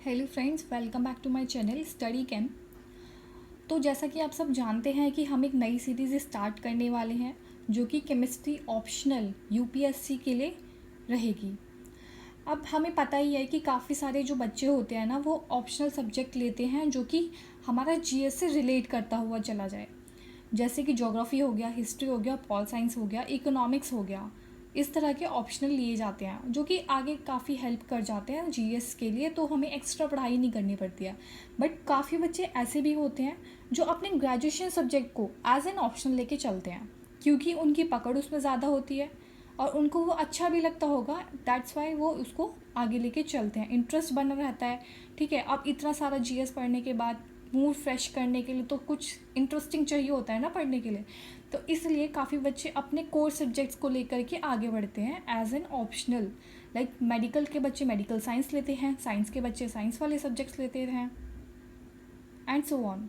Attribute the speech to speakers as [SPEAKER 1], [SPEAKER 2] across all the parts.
[SPEAKER 1] Hello friends, welcome back to my channel Study Camp. तो जैसा कि आप सब जानते हैं कि हम एक नई सीरीज़ स्टार्ट करने वाले हैं जो कि केमिस्ट्री ऑप्शनल यूपीएससी के लिए रहेगी। अब हमें पता ही है कि काफ़ी सारे जो बच्चे होते हैं ना, वो ऑप्शनल सब्जेक्ट लेते हैं जो कि हमारा जीएस से रिलेट करता हुआ चला जाए। जैसे कि ज्योग्राफी हो गया, हिस्ट्री हो गया, पॉल साइंस हो गया, इकोनॉमिक्स हो गया। इस तरह के ऑप्शनल लिए जाते हैं जो कि आगे काफ़ी हेल्प कर जाते हैं जीएस के लिए, तो हमें एक्स्ट्रा पढ़ाई नहीं करनी पड़ती है। बट काफ़ी बच्चे ऐसे भी होते हैं जो अपने ग्रेजुएशन सब्जेक्ट को एज एन ऑप्शनल लेके चलते हैं क्योंकि उनकी पकड़ उसमें ज़्यादा होती है और उनको वो अच्छा भी लगता होगा। दैट्स वाई वो उसको आगे लेके चलते हैं, इंटरेस्ट बना रहता है। ठीक है, अब इतना सारा जीएस पढ़ने के बाद मूड फ्रेश करने के लिए तो कुछ इंटरेस्टिंग चाहिए होता है ना पढ़ने के लिए। तो इसलिए काफ़ी बच्चे अपने कोर सब्जेक्ट्स को लेकर के आगे बढ़ते हैं as an optional. Like medical के बच्चे मेडिकल साइंस लेते हैं, साइंस के बच्चे साइंस वाले सब्जेक्ट्स लेते हैं, एंड सो ऑन।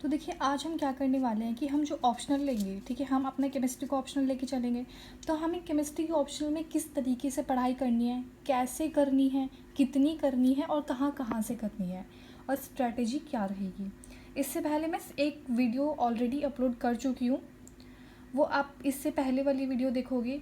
[SPEAKER 1] तो देखिए, आज हम क्या करने वाले हैं कि हम जो ऑप्शनल लेंगे, ठीक है, हम अपने केमिस्ट्री को ऑप्शनल लेके चलेंगे। तो हमें केमिस्ट्री के ऑप्शनल में किस तरीके से पढ़ाई करनी है, कैसे करनी है, कितनी करनी है और कहाँ कहाँ से करनी है, और स्ट्रैटेजी क्या रहेगी। इससे पहले मैं एक वीडियो ऑलरेडी अपलोड कर चुकी हूँ, वो आप इससे पहले वाली वीडियो देखोगे।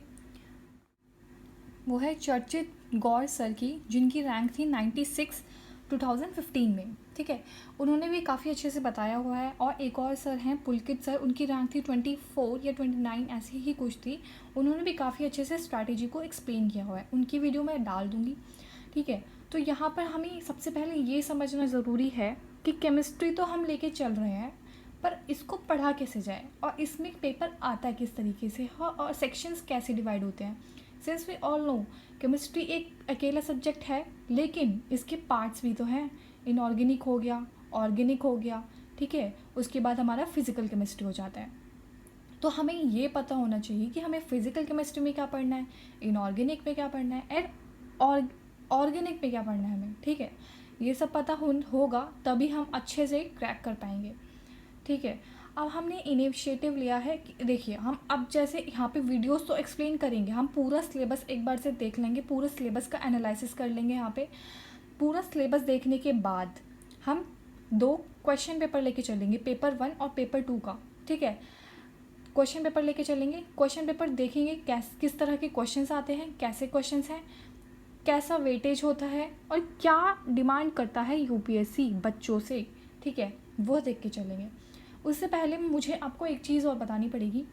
[SPEAKER 1] वो है चर्चित गौर सर की, जिनकी रैंक थी 96 2015 में। ठीक है, उन्होंने भी काफ़ी अच्छे से बताया हुआ है। और एक और सर हैं पुलकित सर, उनकी रैंक थी 24 या 29 ऐसी ही कुछ थी। उन्होंने भी काफ़ी अच्छे से स्ट्रैटेजी को एक्सप्लेन किया हुआ है, उनकी वीडियो मैं डाल दूँगी। ठीक है, तो यहाँ पर हमें सबसे पहले ये समझना ज़रूरी है कि केमिस्ट्री तो हम लेके चल रहे हैं, पर इसको पढ़ा कैसे जाए और इसमें पेपर आता है किस तरीके से, हाँ, और सेक्शंस कैसे डिवाइड होते हैं। Since we all know chemistry एक अकेला सब्जेक्ट है, लेकिन इसके पार्ट्स भी तो हैं। इनऑर्गेनिक हो गया, ऑर्गेनिक हो गया, ठीक है, उसके बाद हमारा फिजिकल केमिस्ट्री हो जाता है। तो हमें ये पता होना चाहिए कि हमें फिजिकल केमिस्ट्री में क्या पढ़ना है, इनऑर्गेनिक में क्या पढ़ना है, एंड ऑर्गेनिक में क्या पढ़ना है हमें। ठीक है, ये सब पता होगा तभी हम अच्छे से क्रैक कर पाएंगे। ठीक है, अब हमने इनिशिएटिव लिया है कि देखिए, हम अब जैसे यहाँ पे वीडियोस तो एक्सप्लेन करेंगे, हम पूरा सिलेबस एक बार से देख लेंगे, पूरा सिलेबस का एनालिसिस कर लेंगे। यहाँ पे पूरा सिलेबस देखने के बाद हम 2 क्वेश्चन पेपर लेके चलेंगे, पेपर 1 और पेपर 2 का। ठीक है, क्वेश्चन पेपर लेके चलेंगे, क्वेश्चन पेपर देखेंगे किस तरह के क्वेश्चंस आते हैं, कैसे क्वेश्चंस हैं, कैसा वेटेज होता है और क्या डिमांड करता है यूपीएससी बच्चों से। ठीक है, वो देख के चलेंगे। उससे पहले मुझे आपको एक चीज़ और बतानी पड़ेगी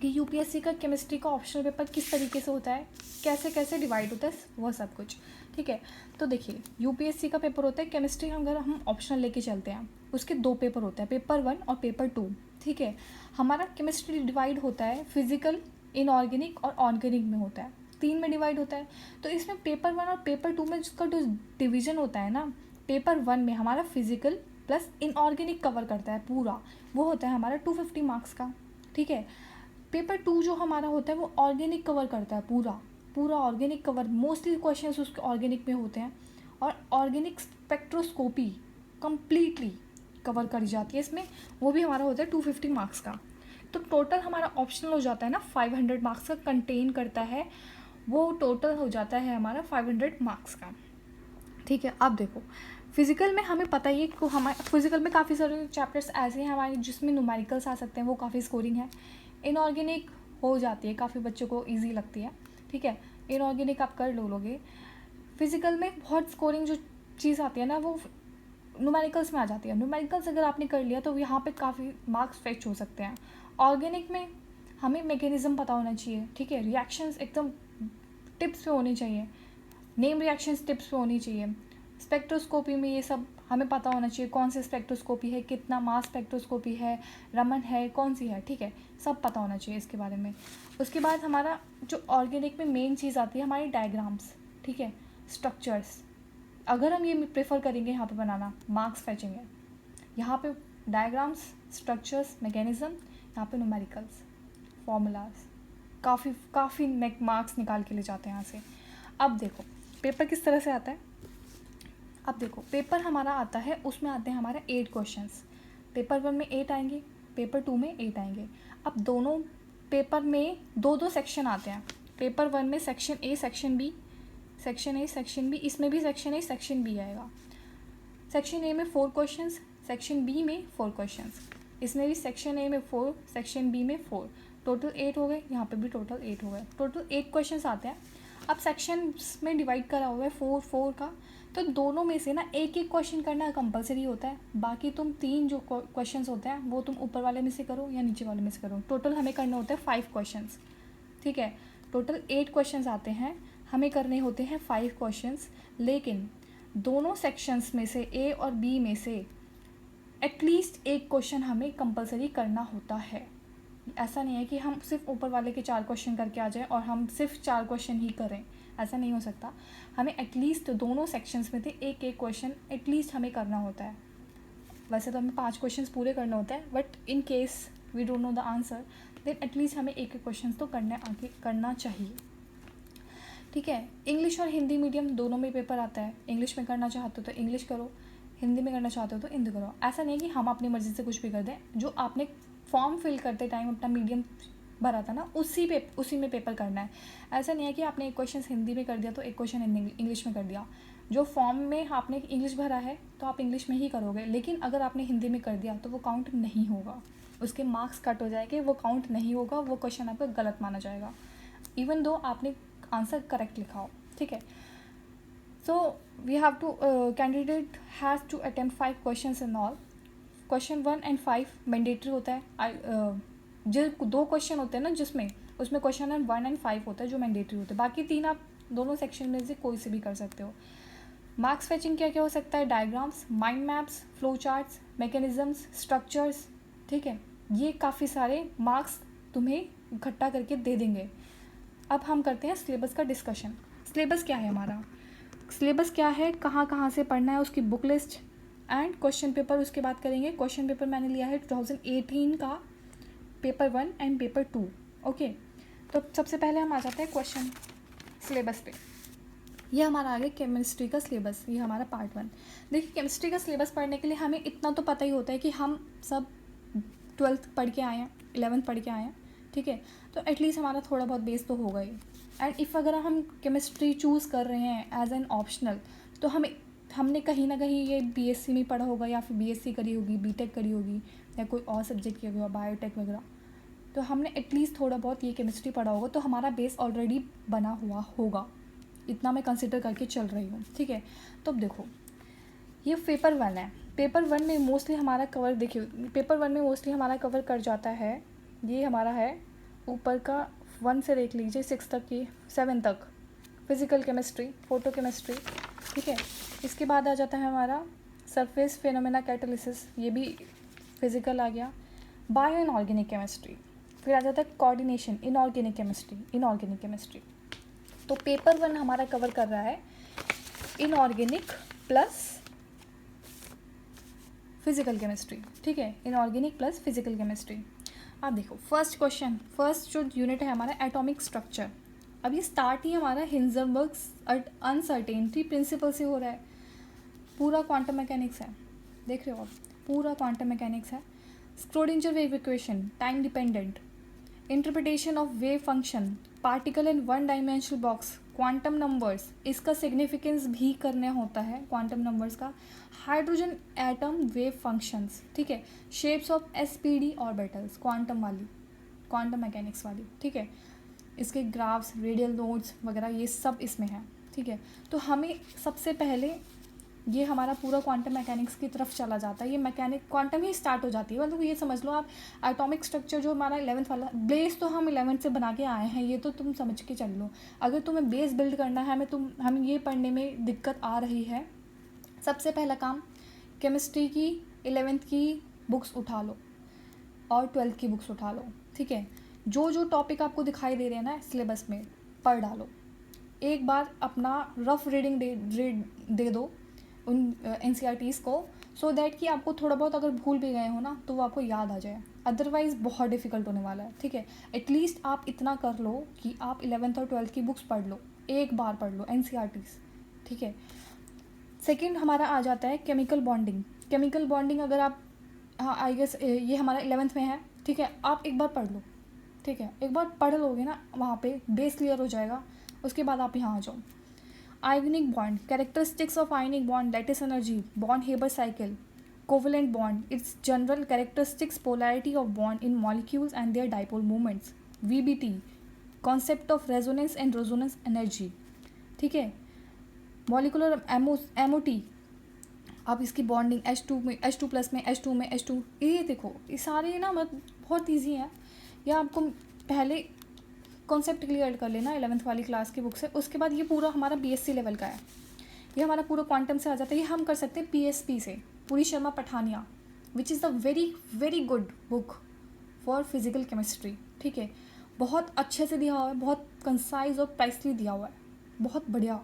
[SPEAKER 1] कि यूपीएससी का केमिस्ट्री का ऑप्शनल पेपर किस तरीके से होता है, कैसे कैसे डिवाइड होता है, वो सब कुछ। ठीक है, तो देखिए, यूपीएससी का पेपर होता है केमिस्ट्री, अगर हम ऑप्शनल लेके चलते हैं उसके 2 पेपर होते हैं, पेपर 1 और पेपर 2। ठीक है, हमारा केमिस्ट्री डिवाइड होता है फिजिकल, इनऑर्गेनिक और ऑर्गेनिक में होता है, 3 में डिवाइड होता है। तो इसमें पेपर 1 और पेपर 2 में जिसका जो डिवीज़न होता है ना, पेपर 1 में हमारा फिजिकल प्लस इनऑर्गेनिक कवर करता है पूरा, वो होता है हमारा 250 मार्क्स का। ठीक है, पेपर 2 जो हमारा होता है वो ऑर्गेनिक कवर करता है पूरा पूरा ऑर्गेनिक कवर, मोस्टली क्वेश्चंस उसके ऑर्गेनिक में होते हैं, और ऑर्गेनिक स्पेक्ट्रोस्कोपी कंप्लीटली कवर करी जाती है इसमें, वो भी हमारा होता है 250 मार्क्स का। तो टोटल हमारा ऑप्शनल हो जाता है ना 500 मार्क्स का कंटेन करता है, वो टोटल हो जाता है हमारा 500 मार्क्स का। ठीक है, अब देखो, फिजिकल में हमें पता ही है कि हमारे फिजिकल में काफ़ी सारे चैप्टर्स ऐसे हैं हमारे जिसमें न्यूमेरिकल्स आ सकते हैं, वो काफ़ी स्कोरिंग है। इनऑर्गेनिक हो जाती है, काफ़ी बच्चों को इजी लगती है। ठीक है, इनऑर्गेनिक आप कर लोगे। फिजिकल में बहुत स्कोरिंग जो चीज़ आती है ना, वो न्यूमेरिकल्स में आ जाती है। न्यूमेरिकल्स अगर आपने कर लिया तो यहाँ पे काफ़ी मार्क्स फेच हो सकते हैं। ऑर्गेनिक में हमें मैकेनिज्म पता होना चाहिए। ठीक है, रिएक्शंस एकदम टिप्स पे होनी चाहिए, नेम रिएक्शंस टिप्स पे होनी चाहिए। स्पेक्ट्रोस्कोपी में ये सब हमें पता होना चाहिए, कौन सी स्पेक्ट्रोस्कोपी है, कितना मास स्पेक्ट्रोस्कोपी है, रमन है, कौन सी है। ठीक है, सब पता होना चाहिए इसके बारे में। उसके बाद हमारा जो ऑर्गेनिक में मेन चीज़ आती है हमारी डायग्राम्स। ठीक है, स्ट्रक्चर्स, अगर हम ये प्रेफर करेंगे यहाँ पे बनाना, मार्क्स फेचेंगे यहाँ पे डायग्राम्स, स्ट्रक्चर्स, मैकेनिज्म, यहाँ पे न्यूमेरिकल्स, फॉर्मूलाज, काफ़ी मार्क्स निकाल के ले जाते हैं यहाँ से। अब देखो पेपर किस तरह से आता है। अब देखो, पेपर हमारा आता है, उसमें आते हैं हमारे 8 क्वेश्चंस। पेपर 1 में 8 आएंगे, पेपर 2 में 8 आएंगे। अब दोनों पेपर में 2-2 सेक्शन आते हैं। पेपर 1 में section A, section B, section A, section B, इसमें भी सेक्शन ए, सेक्शन बी आएगा। सेक्शन ए में 4 क्वेश्चंस, सेक्शन बी में 4 क्वेश्चंस, इसमें भी सेक्शन ए में 4, सेक्शन बी में 4, टोटल 8 हो गए, यहाँ पे भी टोटल 8 हो गए, टोटल 8 क्वेश्चंस आते हैं। अब सेक्शंस में डिवाइड करा हुआ है 4 का, तो दोनों में से ना एक एक क्वेश्चन करना कंपलसरी होता है। बाकी तुम 3 जो क्वेश्चंस होते हैं वो तुम ऊपर वाले में से करो या नीचे वाले में से करो। टोटल हमें करना होता है 5 क्वेश्चंस, ठीक है। टोटल 8 क्वेश्चंस आते हैं, हमें करने होते हैं 5 क्वेश्चंस, लेकिन दोनों सेक्शंस में से ए और बी में से एटलीस्ट एक क्वेश्चन हमें कंपलसरी करना होता है। ऐसा नहीं है कि हम सिर्फ ऊपर वाले के 4 क्वेश्चन करके आ जाएं और हम सिर्फ 4 क्वेश्चन ही करें, ऐसा नहीं हो सकता। हमें एटलीस्ट दोनों सेक्शंस में से एक एक क्वेश्चन एटलीस्ट हमें करना होता है। वैसे तो हमें 5 क्वेश्चंस पूरे करना होता है, but in case we don't know the answer then at least हमें एक एक क्वेश्चन तो करना चाहिए, ठीक है। इंग्लिश और हिंदी मीडियम दोनों में पेपर आता है। इंग्लिश में करना चाहते हो तो इंग्लिश करो, हिंदी में करना चाहते हो तो हिंदी करो। ऐसा नहीं है कि हम अपनी मर्ज़ी से कुछ भी कर दें। जो आपने फॉर्म फिल करते टाइम अपना मीडियम भरा था ना, उसी में पेपर करना है। ऐसा नहीं है कि आपने एक क्वेश्चन हिंदी में कर दिया तो एक क्वेश्चन इंग्लिश में कर दिया। जो फॉर्म में आपने इंग्लिश भरा है तो आप इंग्लिश में ही करोगे, लेकिन अगर आपने हिंदी में कर दिया तो वो काउंट नहीं होगा, उसके मार्क्स कट हो जाएंगे, वो काउंट नहीं होगा, वो क्वेश्चन आपका गलत माना जाएगा इवन दो आपने आंसर करेक्ट लिखा हो, ठीक है। So we have to candidate has to attempt 5 questions in all. Question 1 और 5 मैंडेटरी होता है। जो 2 क्वेश्चन होते हैं ना जिसमें, उसमें क्वेश्चन 1 और 5 होता है जो मैंडेटरी होता है। बाकी 3 आप दोनों सेक्शन में से कोई से भी कर सकते हो। मार्क्स फेचिंग क्या क्या हो सकता है? Diagrams, mind maps, flow charts, mechanisms, structures, ठीक है। ये काफ़ी सारे मार्क्स तुम्हें इकट्ठा करके दे देंगे। अब हम करते हैं सिलेबस का डिस्कशन। सिलेबस क्या है हमारा, सिलेबस क्या है, कहाँ कहाँ से पढ़ना है, उसकी book list and question paper उसके बाद करेंगे। क्वेश्चन पेपर मैंने लिया है 2018 का पेपर 1 एंड पेपर 2, ओके। तो सबसे पहले हम आ जाते हैं क्वेश्चन सिलेबस पे। ये हमारा आ गया केमिस्ट्री का सिलेबस, ये हमारा पार्ट 1। देखिए केमिस्ट्री का सिलेबस पढ़ने के लिए हमें इतना तो पता ही होता है कि हम सब 12th पढ़ के आए हैं, 11th पढ़ के आए हैं, ठीक है। तो एटलीस्ट हमारा थोड़ा बहुत बेस तो होगा ही। एंड इफ़ अगर हम केमिस्ट्री चूज़ कर रहे हैं एज एन ऑप्शनल, तो हमने कहीं ना कहीं ये बीएससी में पढ़ा होगा या फिर बीएससी करी होगी, बीटेक करी होगी या कोई और सब्जेक्ट किया होगा, बायोटेक वगैरह। तो हमने एटलीस्ट थोड़ा बहुत ये केमिस्ट्री पढ़ा होगा, तो हमारा बेस ऑलरेडी बना हुआ होगा। इतना मैं कंसिडर करके चल रही हूँ, ठीक है। तो अब देखो ये पेपर 1 है। पेपर 1 में मोस्टली हमारा कवर, देखिए पेपर 1 में मोस्टली हमारा कवर कर जाता है, ये हमारा है ऊपर का 1 से देख लीजिए 6 तक की, 7 तक फिज़िकल केमिस्ट्री, फोटो केमिस्ट्री, ठीक है। इसके बाद आ जाता है हमारा सरफेस फेनोमेना कैटालिसिस, ये भी फिज़िकल आ गया। बायो एंड ऑर्गेनिक केमिस्ट्री, फिर आ जाता है कोऑर्डिनेशन, इनऑर्गेनिक केमिस्ट्री। तो पेपर 1 हमारा कवर कर रहा है इनऑर्गेनिक प्लस फिज़िकल केमिस्ट्री, ठीक है। Inorganic plus physical chemistry. अब देखो फर्स्ट जो यूनिट है हमारा एटॉमिक स्ट्रक्चर। अब ये स्टार्ट ही हमारा हिंजनबर्ग्स अनसर्टेनिटी प्रिंसिपल से हो रहा है। पूरा क्वांटम मैकेनिक्स है, देख रहे हो आप, पूरा क्वांटम मैकेनिक्स है। Schrödinger wave equation, time dependent, interpretation of wave function, particle in 1 dimensional box, quantum numbers, इसका सिग्निफिकेंस भी करना होता है क्वांटम नंबर्स का। हाइड्रोजन एटम वेव फंक्शंस, ठीक है। Shapes of SPD orbitals, quantum mechanics वाली, ठीक है। इसके ग्राफ्स, रेडियल नोड्स वगैरह ये सब इसमें है, ठीक है। तो हमें सबसे पहले ये हमारा पूरा क्वांटम मैकेनिक्स की तरफ चला जाता है। ये क्वांटम ही स्टार्ट हो जाती है, मतलब ये समझ लो आप एटॉमिक स्ट्रक्चर जो हमारा 11th वाला बेस, तो हम 11th से बना के आए हैं, ये तो तुम समझ के चल लो। अगर तुम्हें बेस बिल्ड करना है हमें ये पढ़ने में दिक्कत आ रही है, सबसे पहला काम केमिस्ट्री की 11th की बुक्स उठा लो और 12th की बुक्स उठा लो, ठीक है। जो टॉपिक आपको दिखाई दे रहे हैं ना सिलेबस में, पढ़ डालो। एक बार अपना रफ रीडिंग दे दो उन NCERTs को, सो दैट कि आपको थोड़ा बहुत अगर भूल भी गए हो ना तो वो आपको याद आ जाए, अदरवाइज़ बहुत डिफ़िकल्ट होने वाला है, ठीक है। एटलीस्ट आप इतना कर लो कि आप 11th और 12th की बुक्स पढ़ लो, एक बार पढ़ लो NCERTs, ठीक है। सेकेंड हमारा आ जाता है केमिकल बॉन्डिंग। अगर आप, हाँ आई गेस ये हमारा 11th में है, ठीक है। आप एक बार पढ़ लो, ठीक है, एक बार पढ़ लोगे ना, वहाँ पे बेस क्लियर हो जाएगा। उसके बाद आप यहाँ आ जाओ। Ionic bond, characteristics of ionic bond, lattice energy, Born-Haber cycle, covalent bond, its general characteristics, polarity of bond in molecules and their dipole moments, VBT, concept of resonance and resonance energy, ठीक है. Molecular MOT, आप इसकी bonding H2 में, H2 plus में, H2 में, H2, ये देखो ये सारे ना बहुत ईजी है. या आपको पहले कॉन्सेप्ट क्लियर कर लेना 11th वाली क्लास की बुक से. उसके बाद ये पूरा हमारा BSc लेवल का है, ये हमारा पूरा क्वांटम से आ जाता है. ये हम कर सकते हैं PSP से, Puri Sharma Pathania, which is the very very good book for physical chemistry. ठीक है, बहुत अच्छे से दिया हुआ है, बहुत कंसाइज और प्राइसली दिया हुआ है, बहुत बढ़िया.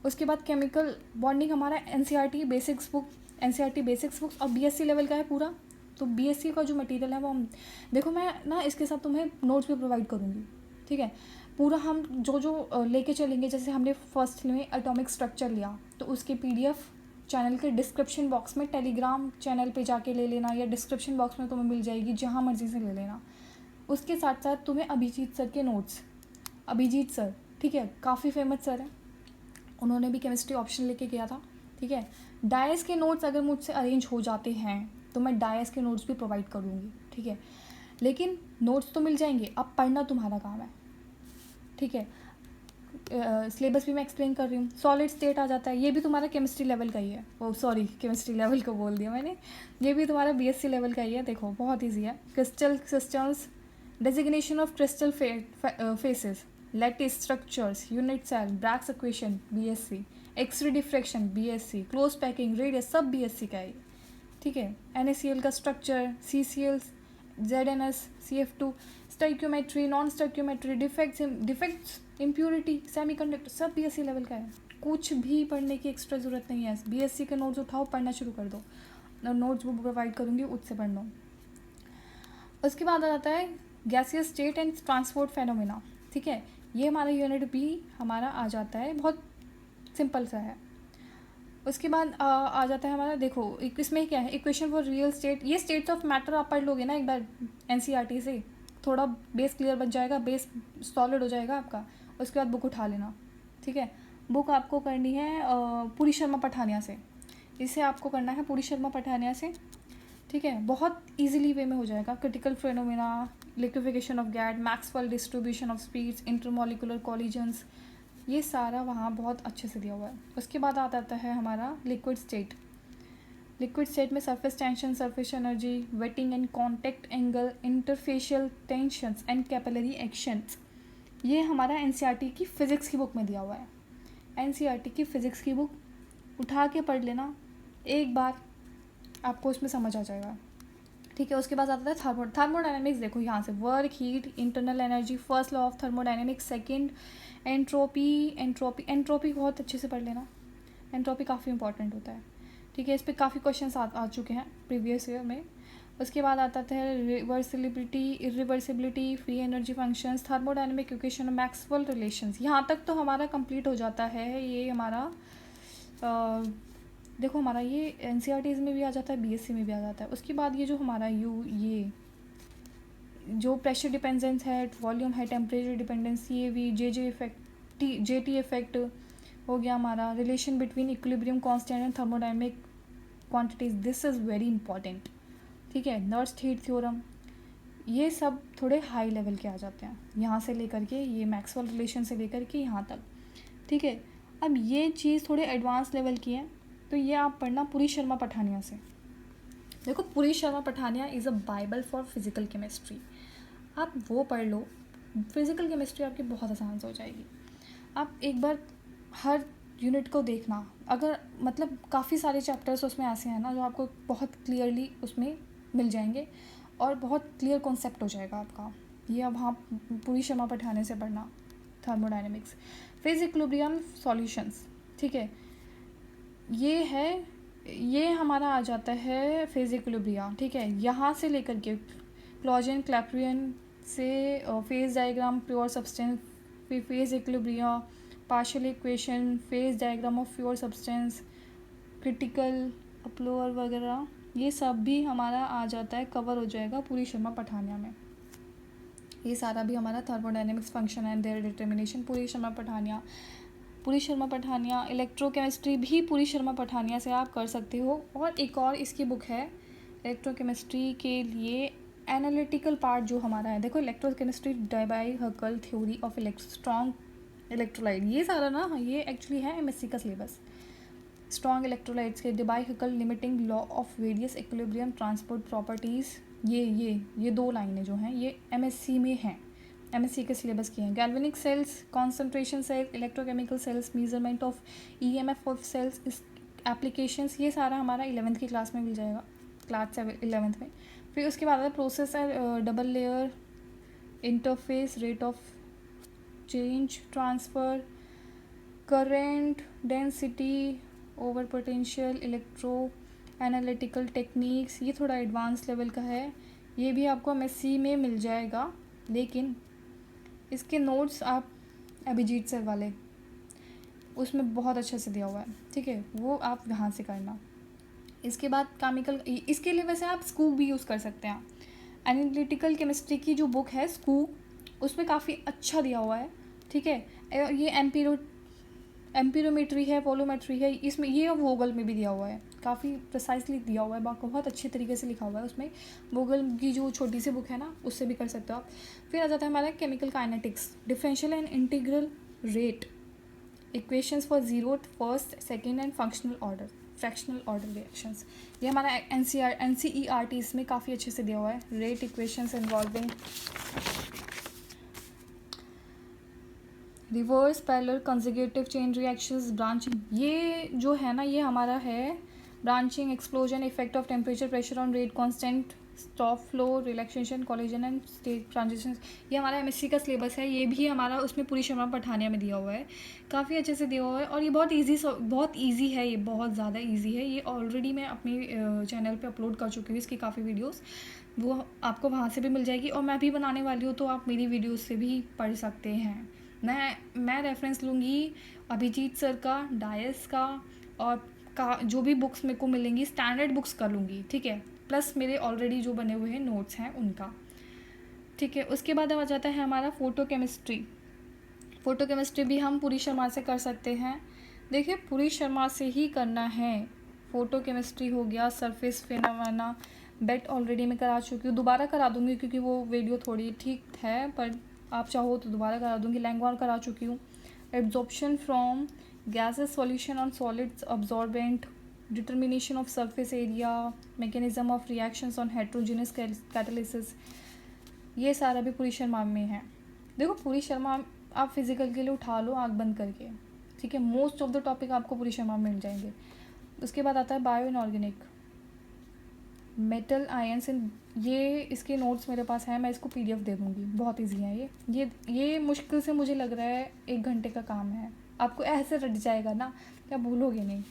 [SPEAKER 1] उसके बाद केमिकल बॉन्डिंग हमारा NCERT बेसिक्स बुक्स और BSc लेवल का है पूरा. तो BSc का जो मटेरियल है वो हम देखो, मैं ना इसके साथ तुम्हें नोट्स भी प्रोवाइड करूँगी. ठीक है, पूरा हम जो लेके चलेंगे. जैसे हमने फर्स्ट में एटॉमिक स्ट्रक्चर लिया, तो उसके PDF चैनल के डिस्क्रिप्शन बॉक्स में, टेलीग्राम चैनल पे जाके ले लेना, या डिस्क्रिप्शन बॉक्स में तुम्हें मिल जाएगी, जहाँ मर्जी से ले लेना. उसके साथ साथ तुम्हें अभिजीत सर के नोट्स, अभिजीत सर, ठीक है, काफ़ी फेमस सर है, उन्होंने भी केमिस्ट्री ऑप्शन लेके किया था. ठीक है, डायस के नोट्स अगर मुझसे अरेंज हो जाते हैं तो मैं डायस के नोट्स भी प्रोवाइड करूँगी. ठीक है, लेकिन नोट्स तो मिल जाएंगे, अब पढ़ना तुम्हारा काम है. ठीक है, सिलेबस भी मैं एक्सप्लेन कर रही हूँ. सॉलिड स्टेट आ जाता है, ये भी तुम्हारा केमिस्ट्री लेवल का ही है. ओ सॉरी, केमिस्ट्री लेवल को बोल दिया मैंने, ये भी तुम्हारा BSc लेवल का ही है. देखो बहुत ईजी है. Crystal systems, designation of crystal faces, lattice structures, unit cell, Bragg's equation BSc, X-ray diffraction BSc, close packing, radius, सब BSc का है. ठीक है, NaCl का structure, CCl, ZnS, CF2, stoichiometry, non stoichiometry, defects, impurity, semiconductor, सब BSc level का है. कुछ भी पढ़ने की एक्स्ट्रा ज़रूरत नहीं है. BSc के नोट्स उठाओ, पढ़ना शुरू कर दो. और नोट्स वो प्रोवाइड करूँगी, उससे पढ़ लो. उसके बाद आ जाता है gaseous state and transport phenomena. ठीक है, ये हमारा यूनिट भी हमारा आ जाता है, बहुत सिंपल सा है. उसके बाद आ जाता है हमारा, देखो इसमें क्या है, इक्वेशन फॉर रियल स्टेट. ये स्टेट्स ऑफ मैटर आप पढ़ लोगे ना एक बार NCERT से, थोड़ा बेस क्लियर बन जाएगा, बेस सॉलिड हो जाएगा आपका. उसके बाद बुक उठा लेना. ठीक है, बुक आपको करनी है पुरी शर्मा पठानिया से. इसे आपको करना है पुरी शर्मा पठानिया से. ठीक है, बहुत इजीली वे में हो जाएगा. Critical phenomena, liquefaction of gas, Maxwell distribution of speeds, intermolecular collisions, ये सारा वहाँ बहुत अच्छे से दिया हुआ है. उसके बाद आ जाता है हमारा लिक्विड स्टेट. लिक्विड स्टेट में surface tension, surface energy, waiting and contact angle, interfacial tensions and capillary actions. ये हमारा NCERT की फ़िज़िक्स की बुक में दिया हुआ है. NCERT की फ़िज़िक्स की बुक उठा के पढ़ लेना एक बार, आपको उसमें समझ आ जाएगा. ठीक है, उसके बाद आता है थर्मोडायनेमिक्स. देखो यहाँ से work, heat, internal energy, first law of thermodynamics, second entropy बहुत अच्छे से पढ़ लेना. एंट्रोपी काफ़ी इंपॉर्टेंट होता है. ठीक है, इस पर काफ़ी क्वेश्चन आ चुके हैं प्रीवियस ईयर में. उसके बाद आता है reversibility, irreversibility, free energy functions, thermodynamic equation, Maxwell relations. यहाँ तक तो हमारा कंप्लीट हो जाता है. ये हमारा देखो हमारा ये NCERTs में भी आ जाता है, BSc में भी आ जाता है. उसके बाद ये जो हमारा ये जो प्रेशर डिपेंडेंस है, वॉल्यूम है, टेम्परेचर डिपेंडेंस, ये भी JT इफेक्ट हो गया हमारा. Relation between equilibrium constant and thermodynamic quantities, this is very important. ठीक है, नर्स्ट हीट थ्योरम, ये सब थोड़े हाई लेवल के आ जाते हैं. यहाँ से लेकर के ये मैक्सवेल रिलेशन से लेकर के यहाँ तक. ठीक है, अब ये चीज़ थोड़े एडवांस लेवल की है, तो ये आप पढ़ना पुरी शर्मा पठानिया से. देखो Puri Sharma Pathania is a Bible for physical chemistry. आप वो पढ़ लो, फिज़िकल केमिस्ट्री आपकी बहुत आसान से हो जाएगी. आप एक बार हर यूनिट को देखना, अगर मतलब काफ़ी सारे चैप्टर्स उसमें ऐसे हैं ना जो आपको बहुत क्लियरली उसमें मिल जाएंगे और बहुत क्लियर कॉन्सेप्ट हो जाएगा आपका. ये अब हाँ पुरी शर्मा पठानिया से पढ़ना. Thermodynamics, phase equilibrium solutions. ठीक है, ये हमारा आ जाता है फेज इक्विलिब्रिया. ठीक है, यहाँ से लेकर के क्लॉजन क्लैप्रियन से phase diagram, pure substance, phase equilibria, partial equation, phase diagram of pure substance, critical अपलोअर वगैरह, ये सब भी हमारा आ जाता है, कवर हो जाएगा पुरी शर्मा पठानिया में. ये सारा भी हमारा thermodynamics function and their determination, Puri Sharma Pathania. Puri Sharma Pathania. Electrochemistry भी पूरी शर्मा पठानिया से आप कर सकते हो। और एक और इसकी बुक है इलेक्ट्रोकेमिस्ट्री के लिए एनालिटिकल पार्ट जो हमारा है। देखो, electrochemistry Debye Hückel theory of strong electrolyte, ये सारा ना ये एक्चुअली है एमएससी का सिलेबस। स्ट्रॉन्ग इलेक्ट्रोलाइट्स के Debye Hückel limiting law of various equilibrium transport properties, ये 2 लाइनें जो हैं ये एमएससी में हैं, एमएससी के सिलेबस की हैं। Galvanic cells, concentration cells, electrochemical cells, measurement of EMF of cells, इस एप्लीकेशंस, ये सारा हमारा 11th की क्लास में मिल जाएगा, क्लास 11th में। फिर उसके बाद प्रोसेस है double layer interface, rate of change transfer, current density, over potential, electro analytical techniques, ये थोड़ा एडवांस लेवल का है, ये भी आपको एमएससी में मिल जाएगा। लेकिन इसके नोट्स आप अभिजीत सर वाले, उसमें बहुत अच्छे से दिया हुआ है, ठीक है, वो आप वहाँ से करना। इसके बाद केमिकल, इसके लिए वैसे आप स्कूप भी यूज़ कर सकते हैं। एनालिटिकल केमिस्ट्री की जो बुक है स्कूप, उसमें काफ़ी अच्छा दिया हुआ है, ठीक है। ये एम्पीरोमेट्री है, वॉल्यूमेट्री है, इसमें ये वोगल में भी दिया हुआ है, काफ़ी प्रिसाइसली दिया हुआ है, बहुत अच्छे तरीके से लिखा हुआ है उसमें। वोगल की जो छोटी सी बुक है ना, उससे भी कर सकते हो आप। फिर आ जाता है हमारा chemical kinetics, differential and integral rate, equations for zeroth, first, second and functional order, fractional order reactions, ये हमारा एनसीईआरटी इसमें काफ़ी अच्छे से दिया हुआ है। Rate equations involving reverse parallel consecutive chain reactions, branching, ये जो है ना ये हमारा है branching, explosion, effect of temperature pressure on rate constant, stop flow, relaxation, collision and state transition, ये हमारा एमएससी का सिलेबस है। ये भी हमारा उसमें पूरी शर्मा पठानिया में दिया हुआ है, काफ़ी अच्छे से दिया हुआ है। और ये बहुत ईजी है, ये बहुत ज़्यादा ईजी है। ये ऑलरेडी मैं अपने चैनल पे अपलोड कर चुकी हूँ इसकी काफ़ी वीडियोस, वो आपको वहाँ से भी मिल जाएगी। और मैं भी बनाने वाली हूँ, तो आप मेरी वीडियोस से भी पढ़ सकते हैं। मैं रेफरेंस लूँगी अभिजीत सर का, डायस का, और जो भी बुक्स मेरे को मिलेंगी स्टैंडर्ड बुक्स कर लूँगी, ठीक है, प्लस मेरे ऑलरेडी जो बने हुए हैं नोट्स हैं उनका, ठीक है। उसके बाद आ जाता है हमारा फ़ोटो केमिस्ट्री भी हम पूरी शर्मा से कर सकते हैं। देखिए, पूरी शर्मा से ही करना है। फ़ोटो केमिस्ट्री हो गया, सरफेस फिनोमेना, बेट ऑलरेडी मैं करा चुकी हूँ, दोबारा करा दूँगी क्योंकि वो वीडियो थोड़ी ठीक है, पर आप चाहो तो दोबारा करा दूँगी। लैंग्वेज करा चुकी हूँ। Absorption from gases solution on solids, absorbent, determination of surface area, mechanism of reactions on heterogeneous catalysis, ये सारा भी पूरी शर्मा में है। देखो, पूरी शर्मा आप फिजिकल के लिए उठा लो आँख बंद करके, ठीक है, मोस्ट ऑफ द टॉपिक आपको पूरी शर्मा में मिल जाएंगे। उसके बाद आता है bio inorganic, metal ions in, ये इसके नोट्स मेरे पास हैं, मैं इसको पीडीएफ दे दूँगी, बहुत ईजी है ये मुश्किल से मुझे लग रहा है 1 घंटे का काम है, आपको ऐसे रट जाएगा ना, क्या भूलोगे नहीं,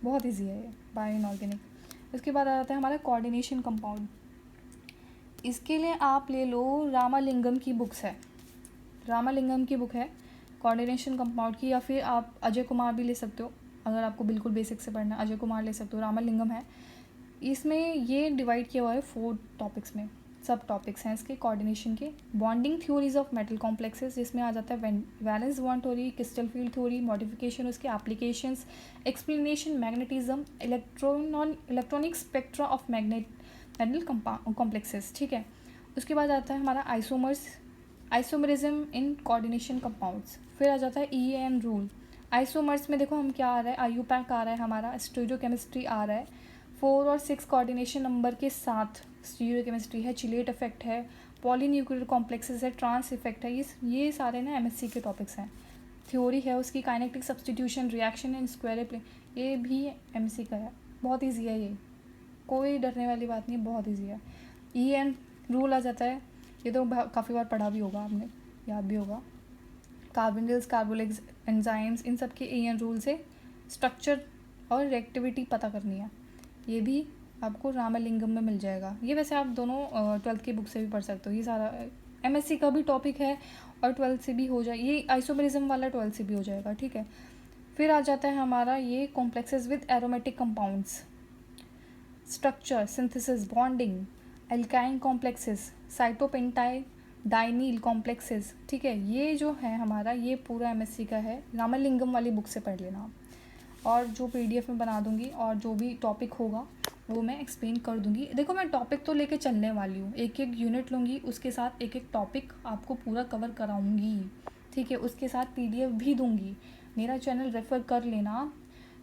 [SPEAKER 1] बहुत ईजी है ये बायो इनऑर्गेनिक। उसके बाद आ जाता है हमारा कोऑर्डिनेशन कंपाउंड, इसके लिए आप ले लो रामालिंगम की बुक्स है, रामालिंगम की बुक है कोऑर्डिनेशन कंपाउंड की, या फिर आप अजय कुमार भी ले सकते हो, अगर आपको बिल्कुल बेसिक से पढ़ना है अजय कुमार ले सकते हो। रामालिंगम है, इसमें ये डिवाइड किया हुआ है 4 टॉपिक्स में, सब टॉपिक्स हैं इसके कोऑर्डिनेशन के। Bonding theories of metal complexes, जिसमें आ जाता है valence bond theory, crystal field theory, modification, उसके applications, explanation, magnetism, electronic spectra of metal complexes, ठीक है। उसके बाद आता है हमारा आइसोमरिज्म इन कोऑर्डिनेशन कंपाउंड्स। फिर आ जाता है EAN रूल। आइसोमर्स में देखो हम क्या आ रहा है, IUPAC आ रहा है हमारा, स्टीरियोकेमिस्ट्री आ रहा है, 4 और 6 कोऑर्डिनेशन नंबर के साथ स्टीरियोकेमिस्ट्री है, चिलेट इफेक्ट है, पॉलीन्यूक्लियर कॉम्प्लेक्सेस है, ट्रांस इफेक्ट है, ये सारे ना MSc के टॉपिक्स हैं। थ्योरी है उसकी, kinetic substitution, reaction in square plane, ये भी MSc का है, बहुत ईजी है, ये कोई डरने वाली बात नहीं है, बहुत ईजी है। EN रूल आ जाता है, ये तो काफ़ी बार पढ़ा भी होगा आपने, याद भी होगा। कार्बोनिल्स, कार्बोलिक्स, एंजाइम्स, इन सब के EN रूल से स्ट्रक्चर और रिएक्टिविटी पता करनी है, ये भी आपको रामालिंगम में मिल जाएगा। ये वैसे आप दोनों 12th की बुक से भी पढ़ सकते हो, ये सारा MSc का भी टॉपिक है और 12th से भी हो जाए, ये आइसोमरिज्म वाला 12th से भी हो जाएगा, ठीक है। फिर आ जाता है हमारा ये complexes with aromatic compounds, structure, synthesis, bonding, alkyne complexes, cyclopentadienyl complexes, ठीक है, ये जो है हमारा, ये पूरा एमएससी का है। रामलिंगम वाली बुक से पढ़ लेना आप। और जो पीडीएफ में बना दूंगी और जो भी टॉपिक होगा वो मैं एक्सप्लेन कर दूंगी। देखो मैं टॉपिक तो लेके चलने वाली हूँ, एक एक यूनिट लूँगी, उसके साथ एक एक टॉपिक आपको पूरा कवर कराऊंगी, ठीक है। उसके साथ पीडीएफ भी दूंगी, मेरा चैनल रेफ़र कर लेना,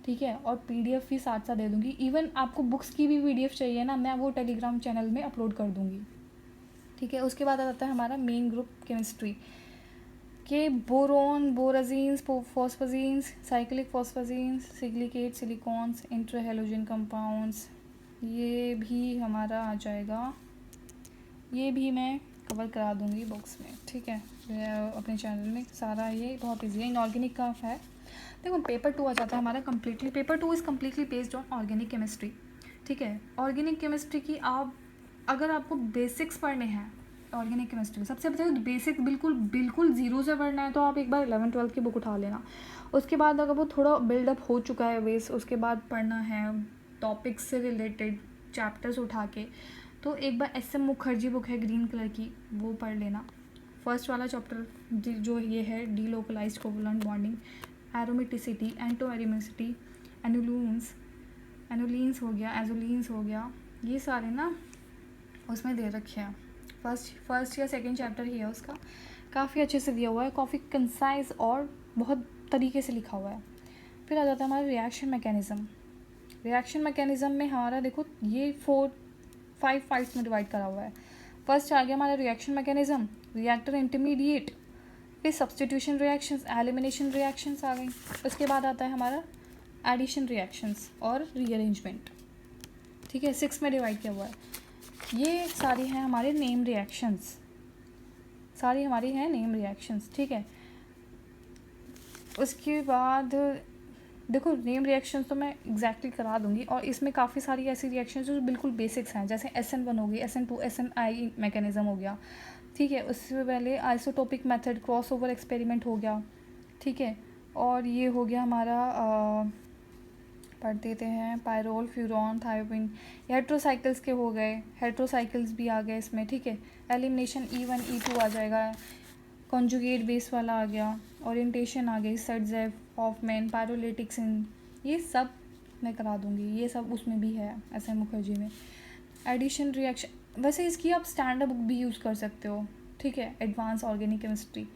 [SPEAKER 1] ठीक है। और पीडीएफ भी साथ साथ दे दूंगी। इवन आपको बुक्स की भी पीडीएफ चाहिए ना, मैं वो टेलीग्राम चैनल में अपलोड कर दूंगी, ठीक है। उसके बाद आता है हमारा मेन ग्रुप केमिस्ट्री के boron, borazines, phosphazenes, cyclic phosphazenes, silicate, silicones, interhalogen compounds, ये भी हमारा आ जाएगा, ये भी मैं कवर करा दूंगी बुक्स में, ठीक है, अपने चैनल में सारा। ये बहुत ईजी है, इनऑर्गेनिक का है। देखो पेपर 2 आ जाता है हमारा completely, paper 2 is completely based on organic chemistry, ठीक है। ऑर्गेनिक केमिस्ट्री की आप, अगर आपको बेसिक्स पढ़ने हैं ऑर्गेनिक केमिस्ट्री, सबसे पहले बेसिक बिल्कुल बिल्कुल ज़ीरो से पढ़ना है तो आप एक बार 11th-12th की बुक उठा लेना। उसके बाद अगर वो थोड़ा बिल्डअप हो चुका है बेस, उसके बाद पढ़ना है टॉपिक्स से रिलेटेड चैप्टर्स उठा के, तो एक बार SM मुखर्जी बुक है ग्रीन कलर की, वो पढ़ लेना। फर्स्ट वाला चैप्टर जो ये है डीलोकलाइज्ड कोवलेंट बॉन्डिंग, एरोमेटिसिटी, एंटोएरोमेटिसिटी, एनुलीन्स हो गया, एजोलीन्स हो गया, ये सारे ना उसमें दे रखे हैं। फर्स्ट या सेकंड चैप्टर ही है उसका, काफ़ी अच्छे से दिया हुआ है, काफ़ी कंसाइज और बहुत तरीके से लिखा हुआ है। फिर आ जाता है हमारा रिएक्शन मैकेनिज़्म। रिएक्शन मैकेनिज़्म में हमारा देखो ये 4-5 पार्ट्स में डिवाइड करा हुआ है। फर्स्ट आ गया हमारा रिएक्शन मैकेनिज़्म, रिएक्टर इंटरमीडिएट, फिर सब्स्टिट्यूशन रिएक्शंस, एलिमिनेशन रिएक्शंस आ गई। उसके बाद आता है हमारा एडिशन रिएक्शंस और रीअरेंजमेंट, ठीक है, 6 में डिवाइड किया हुआ है। ये सारी हैं हमारे नेम रिएक्शंस, सारी हमारी हैं नेम रिएक्शंस, ठीक है। उसके बाद देखो नेम रिएक्शंस तो मैं एग्जैक्टली करा दूंगी, और इसमें काफ़ी सारी ऐसी रिएक्शंस जो बिल्कुल बेसिक्स हैं, जैसे SN1 हो गई, SN2, SNI मैकेनिज़्म हो गया, ठीक है। उससे पहले आइसोटोपिक मेथड, क्रॉसओवर एक्सपेरिमेंट हो गया, ठीक है। और ये हो गया हमारा पढ़ देते हैं पायरोल, फ्यूरॉन, थायोपिन, हेट्रोसाइकिल्स के हो गए, हेट्रोसाइकिल्स भी आ गए इसमें, ठीक है। एलिमिनेशन E1 E2 आ जाएगा, कॉन्जुगेट बेस वाला आ गया, ओरिएंटेशन आ गई, सर्जेव, हॉफमैन, पायरोलिटिक्सिन, ये सब मैं करा दूंगी, ये सब उसमें भी है SM मुखर्जी में। एडिशन रिएक्शन, वैसे इसकी आप स्टैंडर्ड बुक भी यूज़ कर सकते हो, ठीक है, advance organic chemistry.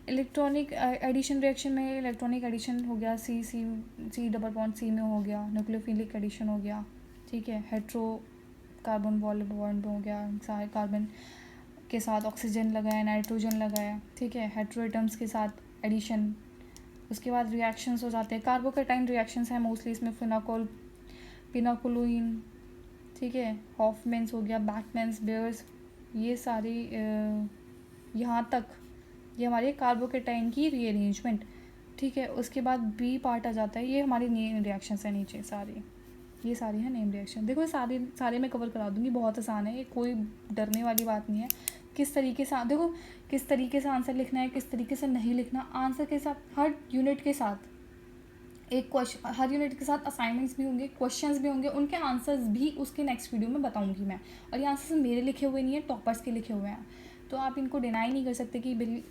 [SPEAKER 1] Electronic addition reaction में इलेक्ट्रॉनिक एडिशन हो गया, C डबल बॉन्ड C में हो गया, न्यूक्लियोफिलिक एडिशन हो गया, ठीक है। हेट्रो कार्बन बॉन्ड हो गया, कार्बन के साथ ऑक्सीजन लगाया, नाइट्रोजन लगाया, ठीक है, हेट्रो एटम्स के साथ एडिशन। उसके बाद रिएक्शंस हो जाते हैं, कार्बोकैटाइन रिएक्शंस हैं मोस्टली इसमें, फिनाकोल, पिनाकोलुइन, ठीक है, हॉफमैन्स हो गया, बैकमैन्स, बेयर्स, ये सारी यहाँ तक ये हमारे कार्बोकैटाइन की रीअरेंजमेंट, ठीक है। उसके बाद B पार्ट आ जाता है, ये हमारी नेम रिएक्शंस है नीचे सारी, ये सारी हैं नेम रिएक्शन। देखो सारे मैं कवर करा दूँगी, बहुत आसान है, ये कोई डरने वाली बात नहीं है। किस तरीके से देखो किस तरीके से आंसर लिखना है, किस तरीके से नहीं लिखना, आंसर के साथ हर यूनिट के साथ एक क्वेश्चन, हर यूनिट के साथ असाइनमेंट्स भी होंगे, क्वेश्चंस भी होंगे, उनके आंसर्स भी उसके नेक्स्ट वीडियो में बताऊंगी मैं। और ये आंसर्स मेरे लिखे हुए नहीं है, टॉपर्स के लिखे हुए हैं, तो आप इनको डिनाई नहीं कर सकते कि बिल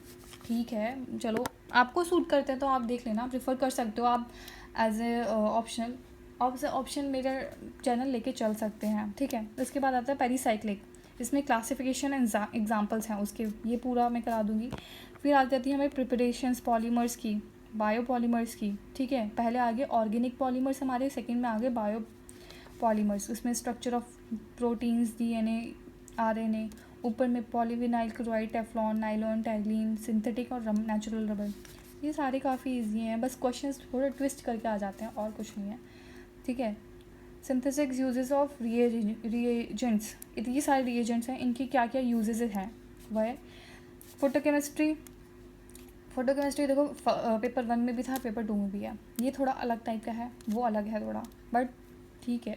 [SPEAKER 1] ठीक है, चलो आपको सूट करते हैं तो आप देख लेना, प्रेफर कर सकते हो आप एज ए ऑप्शन मेरा चैनल लेके चल सकते हैं, ठीक है। उसके बाद आता है पेरीसाइक्लिक, इसमें क्लासिफिकेशन एग्जाम्पल्स हैं उसके, ये पूरा मैं करा दूँगी। फिर आ जाती है हमें प्रिपरेशंस पॉलीमर्स की, बायो पॉलीमर्स की, ठीक है। पहले आगे ऑर्गेनिक पॉलीमर्स हमारे, सेकंड में आगे बायो पॉलीमर्स, उसमें structure of proteins, DNA, RNA, ऊपर में polyvinyl chloride, Teflon, nylon, terylene, synthetic और नेचुरल रबर, ये सारे काफ़ी इजी हैं, बस क्वेश्चंस थोड़े ट्विस्ट करके आ जाते हैं और कुछ नहीं है, ठीक है। सिंथेसिस यूजेस ऑफ रिएजेंट्स, ये सारे रिएजेंट्स हैं, इनकी क्या क्या यूजेस हैं वह। फोटोकेमिस्ट्री देखो पेपर 1 में भी था, पेपर 2 में भी है, ये थोड़ा अलग टाइप का है, वो अलग है थोड़ा, बट ठीक है,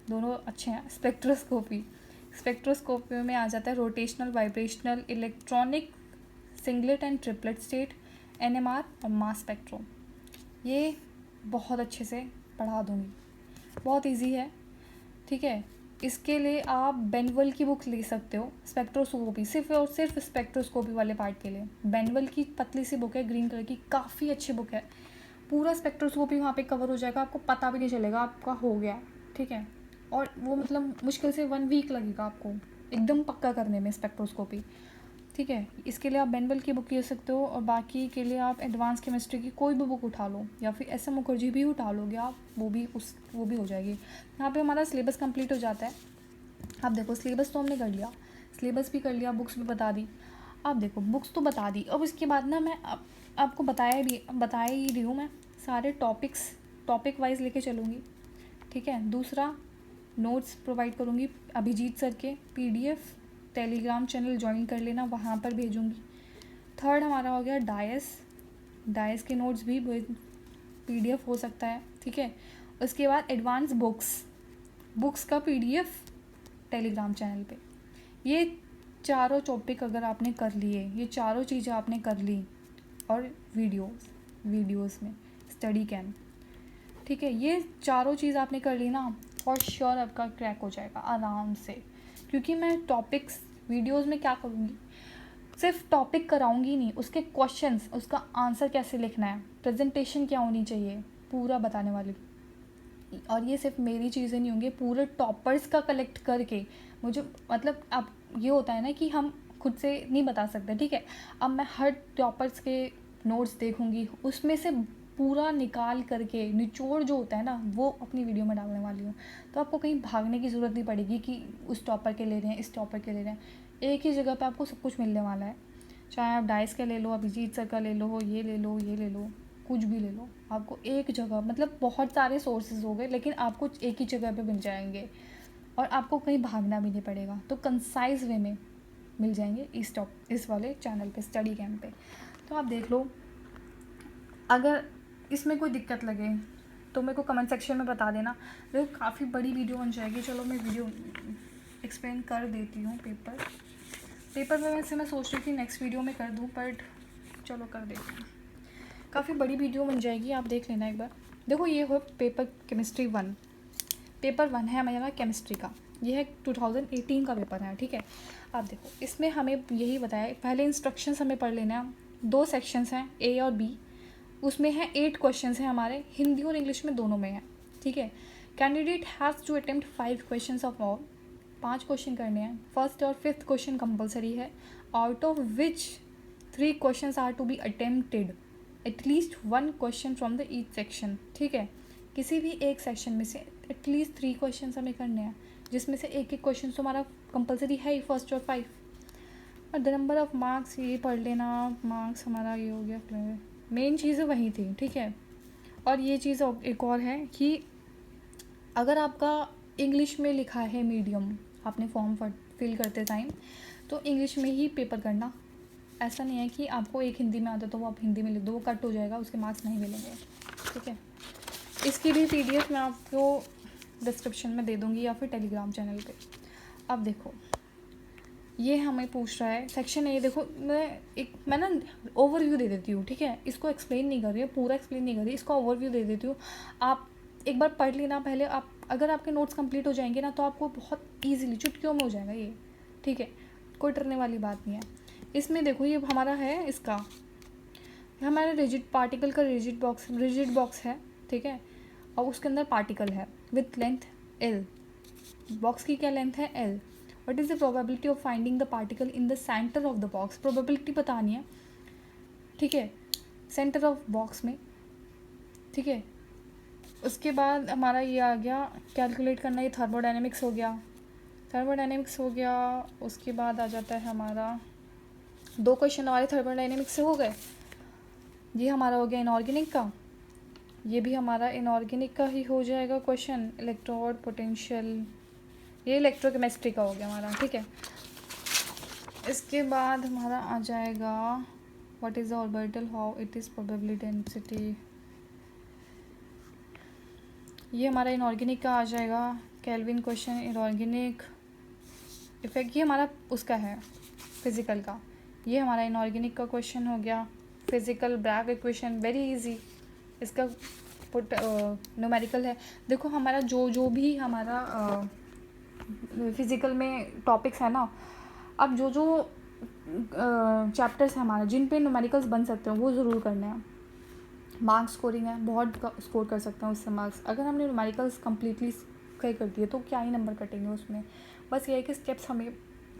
[SPEAKER 1] दोनों अच्छे हैं। स्पेक्ट्रोस्कोपी में आ जाता है rotational, vibrational, electronic, singlet and triplet state, NMR और मास स्पेक्ट्रो, ये बहुत अच्छे से पढ़ा दूँगी, बहुत इजी है, ठीक है। इसके लिए आप बेनवल की बुक ले सकते हो, स्पेक्ट्रोस्कोपी, सिर्फ और सिर्फ स्पेक्ट्रोस्कोपी वाले पार्ट के लिए। बेनवल की पतली सी बुक है, ग्रीन कलर की, काफ़ी अच्छी बुक है। पूरा स्पेक्ट्रोस्कोपी वहाँ पे कवर हो जाएगा, आपको पता भी नहीं चलेगा आपका हो गया, ठीक है। और वो मतलब मुश्किल से 1 वीक लगेगा आपको एकदम पक्का करने में स्पेक्ट्रोस्कोपी, ठीक है। इसके लिए आप बेनवल की बुक ले सकते हो, और बाकी के लिए आप एडवांस केमिस्ट्री की कोई भी बुक उठा लो, या फिर एस एम मुखर्जी भी उठा लोगे आप, वो भी हो जाएगी। यहाँ पे हमारा सिलेबस कंप्लीट हो जाता है। आप देखो सिलेबस तो हमने कर लिया, सिलेबस भी कर लिया, बुक्स भी बता दी। आप देखो बुक्स तो बता दी, अब इसके बाद ना मैं आपको बता ही रही हूँ, मैं सारे टॉपिक वाइज लेके चलूँगी, ठीक है। दूसरा, नोट्स प्रोवाइड करूँगी अभिजीत सर के, PDF टेलीग्राम चैनल ज्वाइन कर लेना, वहाँ पर भेजूँगी। थर्ड हमारा हो गया डायस के नोट्स भी PDF हो सकता है, ठीक है। उसके बाद एडवांस बुक्स का PDF टेलीग्राम चैनल पे। ये चारों टॉपिक अगर आपने कर लिए, ये चारों चीज़ें आपने कर ली, और वीडियोस में स्टडी कैम्प, ठीक है, ये चारों चीज़ आपने कर ली ना, फॉर श्योर आपका क्रैक हो जाएगा आराम से। क्योंकि मैं टॉपिक्स वीडियोस में क्या करूँगी, सिर्फ टॉपिक कराऊंगी नहीं, उसके क्वेश्चंस, उसका आंसर कैसे लिखना है, प्रेजेंटेशन क्या होनी चाहिए, पूरा बताने वाली। और ये सिर्फ मेरी चीज़ें नहीं होंगी, पूरे टॉपर्स का कलेक्ट करके मुझे, मतलब अब ये होता है ना कि हम खुद से नहीं बता सकते, ठीक है। अब मैं हर टॉपर्स के नोट्स देखूंगी, उसमें से पूरा निकाल करके निचोड़ जो होता है ना, वो अपनी वीडियो में डालने वाली हूँ। तो आपको कहीं भागने की ज़रूरत नहीं पड़ेगी कि उस टॉपर के ले रहे हैं, इस टॉपर के ले रहे हैं, एक ही जगह पे आपको सब कुछ मिलने वाला है। चाहे आप डाइस का ले लो, अभिजीत सर का ले लो, ये ले लो, कुछ भी ले लो, आपको एक जगह, मतलब बहुत सारे सोर्सेज हो गए, लेकिन आपको एक ही जगह पे मिल जाएंगे, और आपको कहीं भागना भी नहीं पड़ेगा। तो कंसाइज वे में मिल जाएंगे इस वाले चैनल पे, स्टडी कैम्प पे। तो आप देख लो, अगर इसमें कोई दिक्कत लगे तो मेरे को कमेंट सेक्शन में बता देना। देखो काफ़ी बड़ी वीडियो बन जाएगी, चलो मैं वीडियो एक्सप्लेन कर देती हूँ। पेपर में वैसे मैं सोच रही थी नेक्स्ट वीडियो में कर दूँ, बट चलो कर देती हूँ। काफ़ी बड़ी वीडियो बन जाएगी, आप देख लेना एक बार। देखो ये हो पेपर केमिस्ट्री 1, पेपर 1 है हमारा केमिस्ट्री का, ये है 2018 का पेपर है, ठीक है। आप देखो इसमें हमें यही बताया, पहले इंस्ट्रक्शंस हमें पढ़ लेना है। 2 सेक्शंस हैं, A और B, उसमें है 8 क्वेश्चंस हैं हमारे, हिंदी और इंग्लिश में दोनों में है, ठीक है। Candidate has to attempt 5 questions of all, 5 question करने हैं। फर्स्ट और 5th क्वेश्चन कंपलसरी है, out of which 3 questions are to be attempted, at least 1 question from the each section, ठीक है। किसी भी एक सेक्शन में से एटलीस्ट 3 क्वेश्चन हमें करने हैं, जिसमें से एक क्वेश्चन तो हमारा कंपलसरी है ही, फर्स्ट और 5। और द नंबर ऑफ मार्क्स ये पढ़ लेना, मार्क्स हमारा ये हो गया, मेन चीज़ वही थी, ठीक है। और ये चीज़ एक और है कि अगर आपका इंग्लिश में लिखा है मीडियम, आपने फॉर्म फिल करते टाइम, तो इंग्लिश में ही पेपर करना। ऐसा नहीं है कि आपको एक हिंदी में आता तो वो आप हिंदी में लिख दो, वो कट हो जाएगा, उसके मार्क्स नहीं मिलेंगे, ठीक है। इसकी भी PDF मैं आपको डिस्क्रिप्शन में दे दूँगी, या फिर टेलीग्राम चैनल पे। अब देखो ये हमें पूछ रहा है सेक्शन A, देखो मैं ना ओवरव्यू दे देती हूँ, ठीक है। इसको एक्सप्लेन नहीं कर रही है, पूरा एक्सप्लेन नहीं कर रही, इसको ओवरव्यू दे देती हूँ। आप एक बार पढ़ लेना पहले, आप अगर आपके नोट्स कंप्लीट हो जाएंगे ना, तो आपको बहुत ईजीली चुटकियों में हो जाएगा ये, ठीक है। कोई डरने वाली बात नहीं है इसमें। देखो ये हमारा है, इसका हमारा रिजिड पार्टिकल का रिजिड बॉक्स है, ठीक है। और उसके अंदर पार्टिकल है विथ लेंथ L, बॉक्स की क्या लेंथ है L। What is the probability of finding the particle in the center of the box, probability बतानी है, ठीक है, सेंटर ऑफ बॉक्स में, ठीक है। उसके बाद हमारा ये आ गया कैलकुलेट करना, ये थर्मोडायनेमिक्स हो गया। उसके बाद आ जाता है हमारा 2 क्वेश्चन हमारे थर्मोडायनेमिक्स से हो गए। ये हमारा हो गया इनऑर्गेनिक का, ये भी हमारा इनऑर्गेनिक का ही हो जाएगा क्वेश्चन, इलेक्ट्रोड पोटेंशियल, ये इलेक्ट्रोकेमिस्ट्री का हो गया हमारा, ठीक है। इसके बाद हमारा आ जाएगा what is the orbital, how it is probability density, ये हमारा इनऑर्गेनिक का आ जाएगा। केल्विन क्वेश्चन, इनऑर्गेनिक इफेक्ट, ये हमारा उसका है फिज़िकल का, ये हमारा इनऑर्गेनिक का क्वेश्चन हो गया। Physical Bragg equation very easy, इसका न्यूमेरिकल है। देखो हमारा जो भी हमारा फिज़िकल में टॉपिक्स है ना, अब जो जो चैप्टर्स हैं हमारे जिन पे न्यूमेरिकल्स बन सकते हैं वो ज़रूर करने हैं। मार्क्स स्कोरिंग है, बहुत स्कोर कर सकते हैं उससे मार्क्स। अगर हमने न्यूमेरिकल्स कम्प्लीटली कहीं कर दिए तो क्या ही नंबर कटेंगे उसमें। बस ये है कि स्टेप्स हमें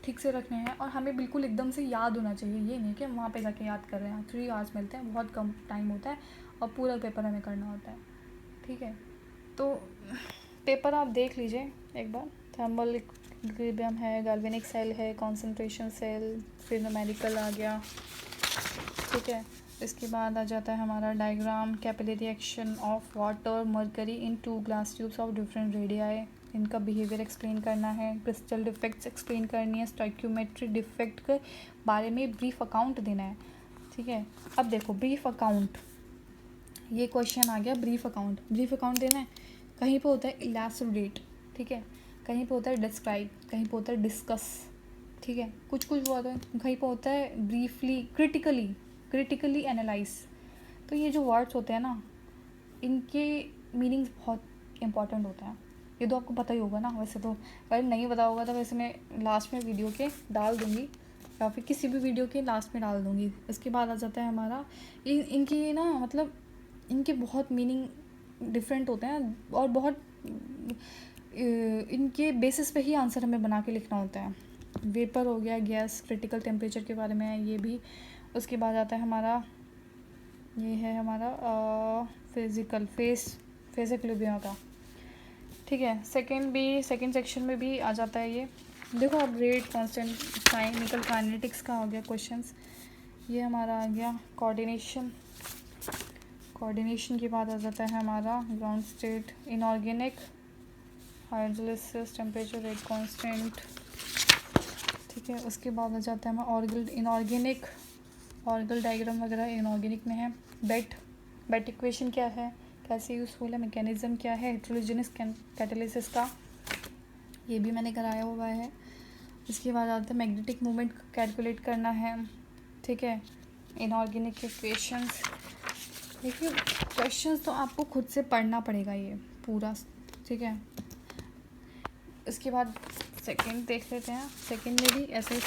[SPEAKER 1] ठीक से रखने हैं और हमें बिल्कुल एकदम से याद होना चाहिए। ये नहीं कि हम वहाँ पे जाके याद कर रहे हैं। 3 आवर्स मिलते हैं, बहुत कम टाइम होता है और पूरा पेपर हमें करना होता है। ठीक है, तो पेपर आप देख लीजिए एक बार। थर्मल इक्विलिब्रियम है, गैल्वेनिक सेल है, कॉन्सेंट्रेशन सेल, फिर न्यूमेरिकल आ गया। ठीक है, इसके बाद आ जाता है हमारा diagram, capillary action of water mercury in 2 glass tubes of different radii, इनका बिहेवियर एक्सप्लेन करना है, क्रिस्टल डिफेक्ट्स एक्सप्लेन करनी है, स्टोइक्योमेट्री डिफेक्ट के बारे में ब्रीफ अकाउंट देना है। ठीक है, अब देखो ब्रीफ अकाउंट, ये क्वेश्चन आ गया। ब्रीफ अकाउंट देना है। कहीं पे होता है इलैस्ट्रेट, ठीक है, कहीं पे होता है डिस्क्राइब, कहीं पे होता है डिस्कस। ठीक है, कुछ कुछ हुआ था, कहीं पे होता है ब्रीफली, क्रिटिकली एनालाइज। तो ये जो वर्ड्स होते हैं ना, इनके मीनिंग्स बहुत इंपॉर्टेंट होते हैं। ये तो आपको पता ही होगा ना वैसे तो, अगर नहीं पता होगा तो वैसे मैं लास्ट में वीडियो के डाल दूँगी या फिर किसी भी वीडियो के लास्ट में डाल दूँगी। उसके बाद आ जाता है हमारा इनकी ना, मतलब इनके बहुत मीनिंग डिफरेंट होते हैं और बहुत इनके बेसिस पे ही आंसर हमें बना के लिखना होता है। वेपर हो गया, गैस, क्रिटिकल टेम्परेचर के बारे में है ये भी। उसके बाद आता है हमारा, ये है हमारा फिज़िकल फेस इक्विलिब्रियम का। ठीक है, सेकंड सेक्शन में भी आ जाता है ये। देखो अब रेट कांस्टेंट, केमिकल काइनेटिक्स का हो गया क्वेश्चंस। ये हमारा आ गया कोऑर्डिनेशन के बाद आ जाता है हमारा ground state, inorganic, hydrolysis, temperature, rate constant. ठीक है, उसके बाद आ जाता है हमारा इनऑर्गेनिक, ऑर्गल डायग्राम वगैरह इनऑर्गेनिक में है। बेट इक्वेशन क्या है, कैसे यूज़फुल है, मैकेनिज्म क्या है हेटेरोजेनस कैटालिसिस का, ये भी मैंने कराया हुआ है। इसके बाद आता है मैग्नेटिक मोमेंट कैलकुलेट करना है। ठीक है, इनऑर्गेनिक इक्वेशंस। देखिए क्वेश्चंस तो आपको खुद से पढ़ना पड़ेगा ये पूरा। ठीक है, इसके बाद सेकंड देख लेते हैं। सेकंड में भी ऐसे ही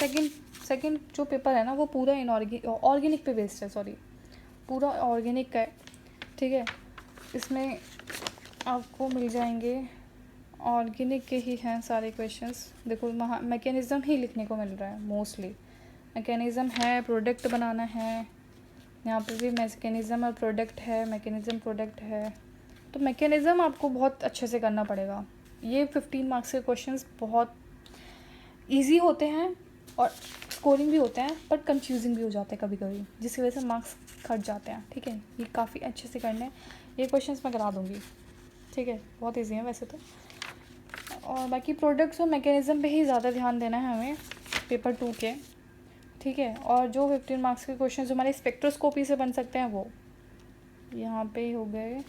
[SPEAKER 1] सेकंड जो पेपर है ना वो पूरा ऑर्गेनिक पे बेस्ड है, सॉरी पूरा ऑर्गेनिक का है। ठीक है, इसमें आपको मिल जाएंगे ऑर्गेनिक के ही हैं सारे क्वेश्चंस। देखो मैकेनिज़्म ही लिखने को मिल रहा है मोस्टली। मैकेनिज़्म है, प्रोडक्ट बनाना है, यहाँ पे भी मैकेनिज़्म और प्रोडक्ट है, मैकेनिज़्म प्रोडक्ट है। तो मैकेनिज़्म आपको बहुत अच्छे से करना पड़ेगा। ये 15 मार्क्स के क्वेश्चंस बहुत इजी होते हैं और स्कोरिंग भी होते हैं, पर कंफ्यूजिंग भी हो जाते हैं कभी कभी, जिसकी वजह से मार्क्स कट जाते हैं। ठीक है, ये काफ़ी अच्छे से करने हैं। ये क्वेश्चंस मैं करा दूँगी। ठीक है, बहुत ईजी है वैसे तो। और बाकी प्रोडक्ट्स और मैकेनिज़्म पे ही ज़्यादा ध्यान देना है हमें पेपर 2 के। ठीक है, और जो 15 मार्क्स के क्वेश्चन जो हमारे स्पेक्ट्रोस्कोपी से बन सकते हैं वो यहाँ पे ही हो गए।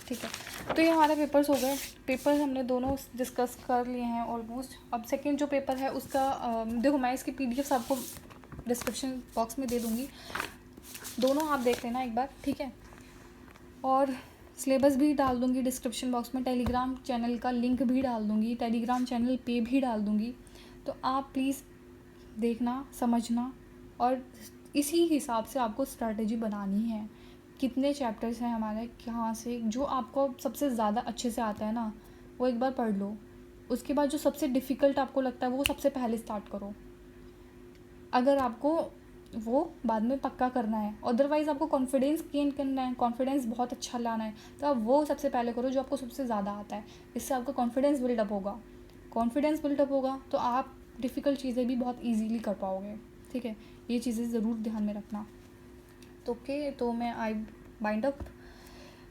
[SPEAKER 1] ठीक है, तो ये हमारे पेपर्स हो गए। पेपर्स हमने दोनों डिस्कस कर लिए हैं ऑलमोस्ट। अब सेकंड जो पेपर है उसका देखो मैं इसकी पीडीएफ्स आपको डिस्क्रिप्शन बॉक्स में दे दूँगी, दोनों आप देख लेना एक बार। ठीक है, और सिलेबस भी डाल दूँगी डिस्क्रिप्शन बॉक्स में, टेलीग्राम चैनल का लिंक भी डाल दूँगी, टेलीग्राम चैनल पे भी डाल दूँगी। तो आप प्लीज़ देखना, समझना और इसी हिसाब से आपको स्ट्रैटेजी बनानी है। कितने चैप्टर्स हैं हमारे, कहाँ से, जो आपको सबसे ज़्यादा अच्छे से आता है ना वो एक बार पढ़ लो। उसके बाद जो सबसे डिफ़िकल्ट आपको लगता है वो सबसे पहले स्टार्ट करो, अगर आपको वो बाद में पक्का करना है। अदरवाइज़ आपको कॉन्फिडेंस गेन करना है, कॉन्फिडेंस बहुत अच्छा लाना है, तो आप वो सबसे पहले करो जो आपको सबसे ज़्यादा आता है। इससे आपका कॉन्फिडेंस बिल्डअप होगा तो आप डिफ़िकल्ट चीज़ें भी बहुत ईजीली कर पाओगे। ठीक है, ये चीज़ें ज़रूर ध्यान में रखना। तो ओके, तो मैं I bind up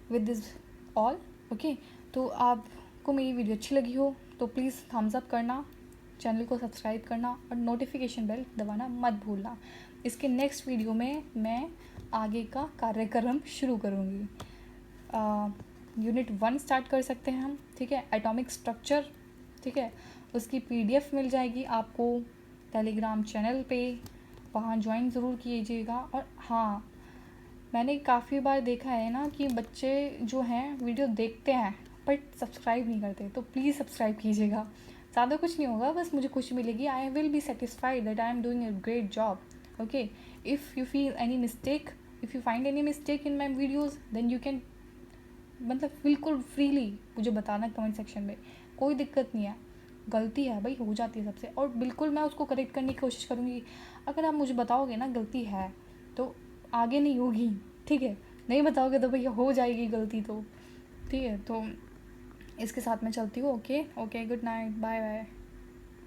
[SPEAKER 1] with this all. Okay, तो आपको मेरी वीडियो अच्छी लगी हो तो प्लीज़ थम्स अप करना, चैनल को सब्सक्राइब करना और नोटिफिकेशन बेल दबाना मत भूलना। इसके नेक्स्ट वीडियो में मैं आगे का कार्यक्रम शुरू करूँगी। यूनिट 1 स्टार्ट कर सकते हैं हम। ठीक है, एटॉमिक स्ट्रक्चर। ठीक है, उसकी पीडीएफ मिल जाएगी आपको टेलीग्राम चैनल पे, वहाँ ज्वाइन ज़रूर कीजिएगा। और हाँ, मैंने काफ़ी बार देखा है ना कि बच्चे जो हैं वीडियो देखते हैं बट सब्सक्राइब नहीं करते, तो प्लीज़ सब्सक्राइब कीजिएगा। ज़्यादा कुछ नहीं होगा, बस मुझे खुशी मिलेगी। I will be satisfied that I am doing a great job. Okay, if you feel any mistake, if you find any mistake in my videos, then you can मतलब बिल्कुल फ्रीली मुझे बताना कमेंट सेक्शन में, कोई दिक्कत नहीं है। गलती है भाई, हो जाती है सबसे, और बिल्कुल मैं उसको करेक्ट करने की कोशिश करूँगी। अगर आप मुझे बताओगे ना गलती है, तो आगे नहीं होगी, ठीक है। नहीं बताओगे तो भैया हो जाएगी गलती, तो ठीक है। तो इसके साथ मैं चलती हूँ। Okay okay, good night, bye bye.